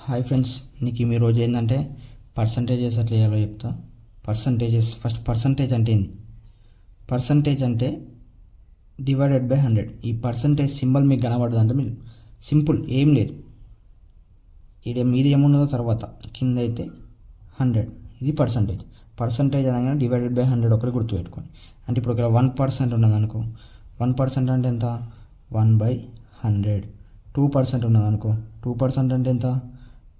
Hi friends, నీకు మీ రోజు ఏంటంటే పర్సంటేజెస్ ఎట్లా చేయాలో చెప్తా. ఫస్ట్ పర్సంటేజ్ అంటే ఏంది? పర్సంటేజ్ అంటే డివైడెడ్ బై 100. ఈ పర్సంటేజ్ సింబల్ మీకు కనబడుతుంది అంటే మీరు సింపుల్, ఏం లేదు. మీది ఏమున్నదో తర్వాత కింద అయితే 100, ఇది పర్సంటేజ్. పర్సంటేజ్ అనగానే డివైడెడ్ బై 100 ఒకటి గుర్తుపెట్టుకోండి. అంటే ఇప్పుడు ఒక 1% ఉన్నది అనుకో, 1% అంటే ఎంత? 1/100. 2% ఉన్నది అనుకో, 2% అంటే ఎంత?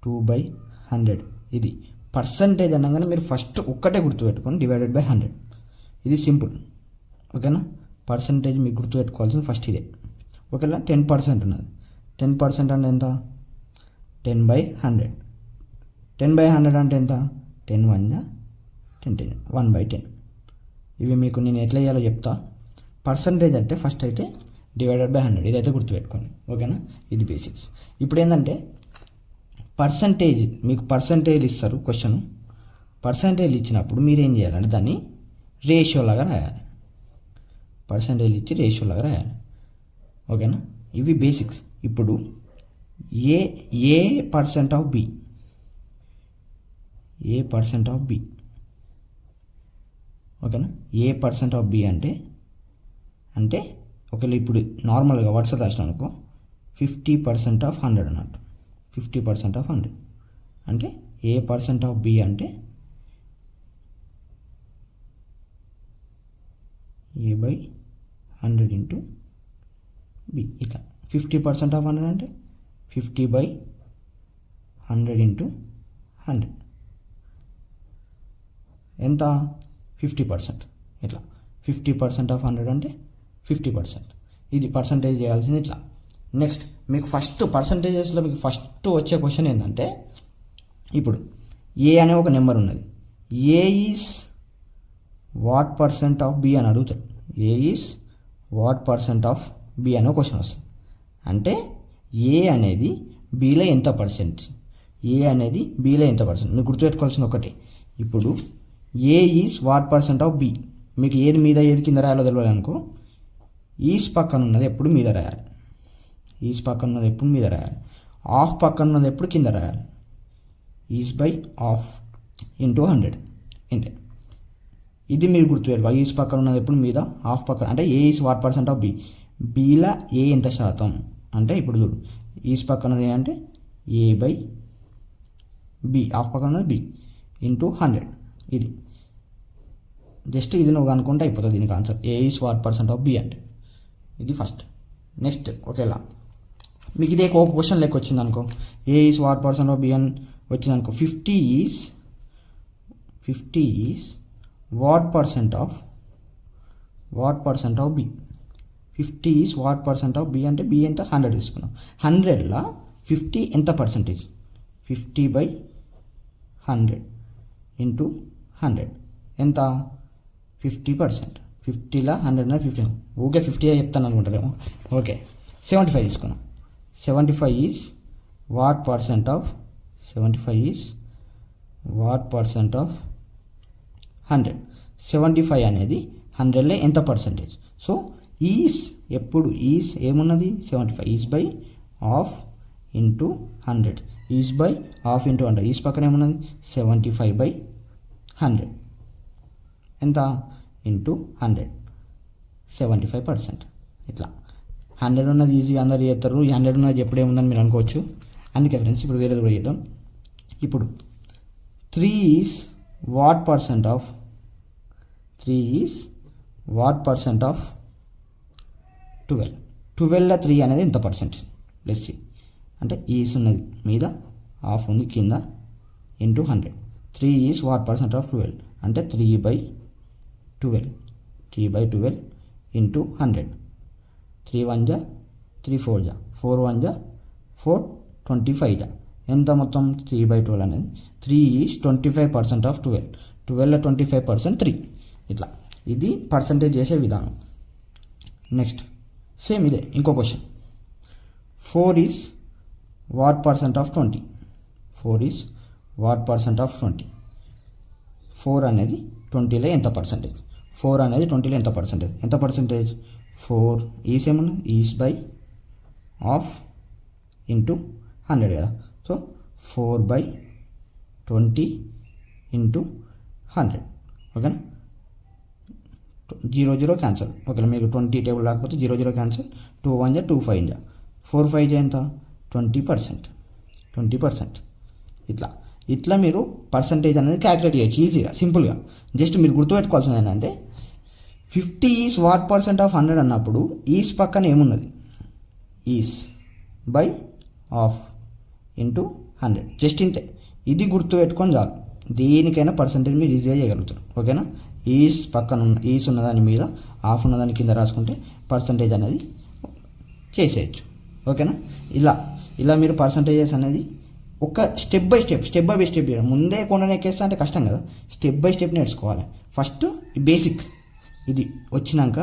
2/100. ఇది పర్సంటేజ్ అనగానే మీరు ఫస్ట్ ఒక్కటే గుర్తుపెట్టుకోండి, డివైడెడ్ బై 100. ఇది సింపుల్, ఓకేనా? పర్సంటేజ్ మీకు గుర్తుపెట్టుకోవాల్సింది ఫస్ట్ ఇదే. ఒకవేళ 10% ఉన్నది, 10% అంటే ఎంత? 10/100. 10/100 అంటే ఎంత? 10 1 10 1/10. ఇవి మీకు నేను ఎట్లా చేయాలో చెప్తా. పర్సంటేజ్ అంటే ఫస్ట్ అయితే డివైడెడ్ బై 100, ఇదైతే గుర్తుపెట్టుకోండి, ఓకేనా? ఇది బేసిక్స్. ఇప్పుడు ఏంటంటే పర్సంటేజ్, మీకు పర్సంటేజ్ ఇస్తారు క్వశ్చన్. పర్సంటేజ్ ఇచ్చినప్పుడు మీరు ఏం చేయాలంటే దాన్ని రేషియో లాగా రాయాలి. పర్సంటేజ్ ఇచ్చి రేషియో లాగా రాయాలి, ఓకేనా? ఇవి బేసిక్స్. ఇప్పుడు A percent of B, A percent of B, ఓకేనా? ఏ పర్సెంట్ ఆఫ్ బి అంటే ఒకవేళ ఇప్పుడు నార్మల్గా వరుస రాసిన అనుకో, 50% ఆఫ్ 100 అన్నట్టు. 50% ఆఫ్ 100 అంటే ఏ పర్సెంట్ ఆఫ్ బి అంటే A/100 ఇంటూ బి. ఇట్లా 50% ఆఫ్ 100 అంటే 50/100 ఇంటూ 100 ఎంత? 50%. ఇట్లా 50% ఆఫ్ 100 అంటే 50%. ఇది పర్సంటేజ్ చేయాల్సింది ఇట్లా. నెక్స్ట్ మీకు ఫస్ట్ పర్సంటేజెస్లో మీకు ఫస్ట్ వచ్చే క్వశ్చన్ ఏంటంటే, ఇప్పుడు ఏ అనే ఒక నెంబర్ ఉన్నది, A is what percent of B అని అడుగుతాడు. A is what percent of B అనే క్వశ్చన్ వస్తుంది. అంటే ఏ అనేది బిలో ఎంత పర్సెంట్, ఏ అనేది బిలో ఎంత పర్సెంట్. మీరు గుర్తుపెట్టుకోవాల్సింది ఒకటి, ఇప్పుడు A is what percent of B. మీకు ఏది మీద ఏది కింద రాయాలో తెలియాలి అనుకో, ఈజ్ పక్కన ఉన్నది ఎప్పుడు మీద రాయాలి, ఈజ్ పక్కన ఉన్నది ఎప్పుడు మీద రాయాలి, ఆఫ్ పక్కన ఉన్నది ఎప్పుడు కింద రాయాలి. ఈజ్ బై ఆఫ్ ఇంటూ 100, ఇంతే. ఇది మీరు గుర్తుపెట్టుకోవాలి. ఈజ్ పక్కన ఉన్నది ఎప్పుడు మీద, ఆఫ్ పక్కన అంటే A is what percent of B. బీలా ఏ ఎంత శాతం అంటే, ఇప్పుడు చూడు, ఈజ్ పక్కనది అంటే A/B, ఆఫ్ పక్కన ఉన్నది బి ఇంటూ 100. ఇది జస్ట్ ఇది నువ్వు అనుకుంటే అయిపోతుంది దీనికి answer. A is what percent of B అంటే ఇది ఫస్ట్. నెక్స్ట్ ఒకేలా మీకు ఇదే ఒక క్వశ్చన్ లెక్క వచ్చింది అనుకో, A is what percent of B అని వచ్చింది అనుకో, 50 is what percent of B. 50 is what percent of B అంటే బి ఎంత? 100 తీసుకున్నాం. 100లా 50 ఎంత పర్సెంటేజ్? 50/100 ఇంటూ 100 ఎంత? 50%. 50లా 100 50, ఓకే 50 చెప్తాను అనుకుంటారేమో. ఓకే 75 తీసుకున్నాం. 75 ఈజ్ వాట్ పర్సెంట్ ఆఫ్ 100. 75 అనేది 100లో ఎంత పర్సెంటేజ్? సో ఈజ్ ఎప్పుడు ఈజ్ ఏమున్నది? 75. Is by of into 100. Is by of into 100. Is పక్కన ఏమున్నది? 75/100 ఎంత? ఇంటూ 100, 75%. ఇట్లా 100 ఉన్నది ఈజీగా అందరు చేస్తారు, ఈ 100 ఉన్నది ఎప్పుడేముందని మీరు అనుకోవచ్చు. అందుకే ఫ్రెండ్స్ ఇప్పుడు వేరేది కూడా చేద్దాం. ఇప్పుడు 3 ఈజ్ వాట్ పర్సెంట్ ఆఫ్ 12. 12లో 3 అనేది ఎంత పర్సెంట్? Let's see. అంటే ఈజ్ ఉన్నది మీద, ఆఫ్ ఉంది కింద, into 100. 3 is what percent of 12 అంటే 3/12 ఇంటూ 100. 3 1 జా 3 4 జా 4 1 జా 4 25 జా ఎంత మొత్తం? 3/12 అనేది 3 ఈజ్ 25% ఆఫ్ 12. 12లో 25% 3. ఇట్లా ఇది పర్సంటేజ్ చేసే విధానం. నెక్స్ట్ సేమ్ ఇదే ఇంకో question. 4 is what percent of 20. 4 is what percent of 20. 4 అనేది 20లో ఎంత పర్సెంటేజ్? 4 అనేది 20లో ఎంత పర్సెంటేజ్? 4 ఈజ్ ఏమన్నా? ఈజ్ బై ఆఫ్ ఇంటూ 100 కదా. So 4/20 into 100. ఓకేనా, 0 0 క్యాన్సల్. ఓకేనా, మీకు 20 టేబుల్ రాకపోతే 0 0 క్యాన్సల్. 2 1 2 5 4 5 ఎంత 20%. ఇట్లా మీరు పర్సంటేజ్ అనేది క్యాలిక్యులేట్ చేయొచ్చు ఈజీగా, సింపుల్గా. జస్ట్ మీరు గుర్తుపెట్టుకోవాల్సింది ఏంటంటే 50 ఈస్ వాట్ పర్సెంట్ ఆఫ్ 100 అన్నప్పుడు ఈస్ పక్కన ఏమున్నది, is by of into 100. Just ఇంతే, ఇది గుర్తుపెట్టుకొని చాలు. దేనికైనా పర్సంటేజ్ మీరు ఈజీగా చేయగలుగుతారు. ఓకేనా, ఈస్ పక్కన ఈస్ ఉన్నదాని మీద ఆఫ్ ఉన్నదాని కింద రాసుకుంటే పర్సంటేజ్ అనేది చేసేయచ్చు. ఓకేనా, ఇలా మీరు పర్సంటేజెస్ అనేది ఒక స్టెప్ బై స్టెప్ ముందే కొండను ఎక్కేస్తా అంటే కష్టం కదా. స్టెప్ బై స్టెప్ నేర్చుకోవాలి. ఫస్ట్ బేసిక్ ఇది వచ్చినాక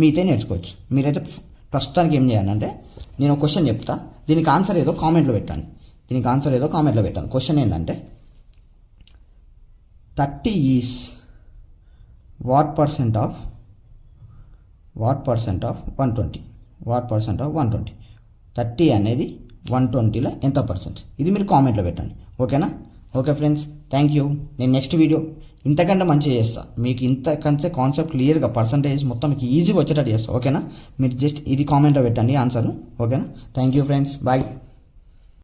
మిగతా నేర్చుకోవచ్చు. మీరైతే ప్రస్తుతానికి ఏం చేయాలంటే, నేను ఒక క్వశ్చన్ చెప్తా, దీనికి ఆన్సర్ ఏదో కామెంట్లో పెట్టాను. క్వశ్చన్ ఏంటంటే 30 ఈస్ వాట్ పర్సెంట్ ఆఫ్ 120. 30 అనేది 120లో ఎంత పర్సెంట్, ఇది మీరు కామెంట్లో పెట్టండి. ఓకేనా, ఓకే ఫ్రెండ్స్, థ్యాంక్ యూ. నేను నెక్స్ట్ వీడియో ఇంతకంటే మంచిగా చేస్తా. మీకు ఇంతకంటే కాన్సెప్ట్ క్లియర్గా పర్సంటేజ్ మొత్తం మీకు ఈజీగా వచ్చేటట్టు చేస్తా. ఓకేనా, మీరు జస్ట్ ఇది కామెంట్లో పెట్టండి ఆన్సర్. ఓకేనా, థ్యాంక్ యూ ఫ్రెండ్స్, బాయ్.